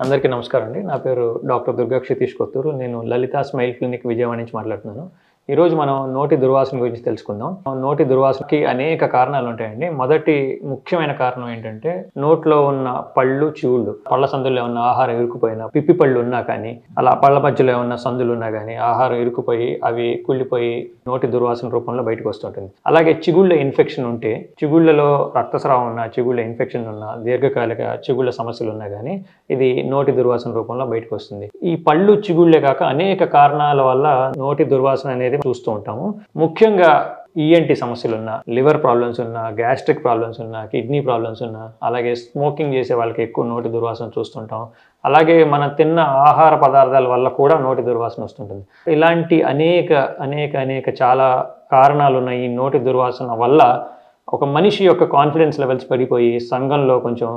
అందరికీ నమస్కారం అండి. నా పేరు డాక్టర్ దుర్గా క్షితీష్ కొత్తూరు. నేను లలిత స్మైల్ క్లినిక్ విజయవాడ నుంచి మాట్లాడుతున్నాను. ఈరోజు మనం నోటి దుర్వాసన గురించి తెలుసుకుందాం. నోటి దుర్వాసనకి అనేక కారణాలు ఉంటాయండి. మొదటి ముఖ్యమైన కారణం ఏంటంటే నోట్లో ఉన్న పళ్ళు, చివుళ్ళు, పళ్ళ సందుల్లో ఉన్న ఆహారం ఇరుక్కుపోయినా, పిప్పి పళ్ళు ఉన్నా కానీ, అలా పళ్ళ మధ్యలో ఉన్న సందులు ఉన్నా కానీ ఆహారం ఇరుక్కుపోయి అవి కుళ్ళిపోయి నోటి దుర్వాసన రూపంలో బయటకు వస్తుంటుంది. అలాగే చిగుళ్ళ ఇన్ఫెక్షన్ ఉంటే, చిగుళ్ళలో రక్తస్రావం ఉన్నా, చిగుళ్ళ ఇన్ఫెక్షన్ ఉన్నా, దీర్ఘకాలిక చిగుళ్ళ సమస్యలు ఉన్నా కానీ ఇది నోటి దుర్వాసన రూపంలో బయటకు వస్తుంది. ఈ పళ్ళు, చిగుళ్ళే కాక అనేక కారణాల వల్ల నోటి దుర్వాసన అనేది చూస్తూ ఉంటాము. ముఖ్యంగా ఈఎన్టీ సమస్యలు ఉన్నా, లివర్ ప్రాబ్లమ్స్ ఉన్నా, గ్యాస్ట్రిక్ ప్రాబ్లమ్స్ ఉన్నా, కిడ్నీ ప్రాబ్లమ్స్ ఉన్నా, అలాగే స్మోకింగ్ చేసే వాళ్ళకి ఎక్కువ నోటి దుర్వాసన చూస్తుంటాం. అలాగే మనం తిన్న ఆహార పదార్థాల వల్ల కూడా నోటి దుర్వాసన వస్తుంటుంది. ఇలాంటి అనేక చాలా కారణాలు ఉన్న ఈ నోటి దుర్వాసన వల్ల ఒక మనిషి యొక్క కాన్ఫిడెన్స్ లెవెల్స్ పడిపోయి సంఘంలో కొంచెం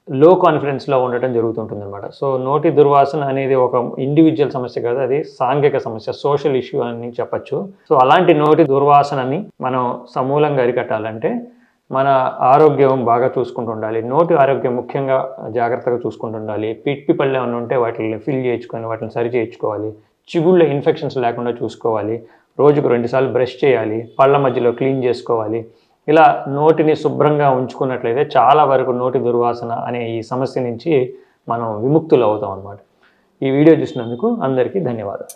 లో కాన్ఫిడెన్స్లో ఉండటం జరుగుతుంటుంది అనమాట. సో నోటి దుర్వాసన అనేది ఒక ఇండివిజువల్ సమస్య కాదు, అది సాంఘిక సమస్య, సోషల్ ఇష్యూ అని చెప్పచ్చు. సో అలాంటి నోటి దుర్వాసనని మనం సమూలంగా అరికట్టాలంటే మన ఆరోగ్యం బాగా చూసుకుంటూ ఉండాలి. నోటి ఆరోగ్యం ముఖ్యంగా జాగ్రత్తగా చూసుకుంటూ ఉండాలి. పిప్పి పళ్ళు ఏమైనా ఉంటే వాటిని ఫిల్ చేయించుకొని వాటిని సరి చేయించుకోవాలి. చిగుళ్ళ ఇన్ఫెక్షన్స్ లేకుండా చూసుకోవాలి. రోజుకు 2 సార్లు బ్రష్ చేయాలి. పళ్ళ మధ్యలో క్లీన్ చేసుకోవాలి. ఇలా నోటిని శుభ్రంగా ఉంచుకున్నట్లయితే చాలా వరకు నోటి దుర్వాసన అనే ఈ సమస్య నుంచి మనం విముక్తులు అవుతాం అన్నమాట. ఈ వీడియో చూసినందుకు అందరికీ ధన్యవాదాలు.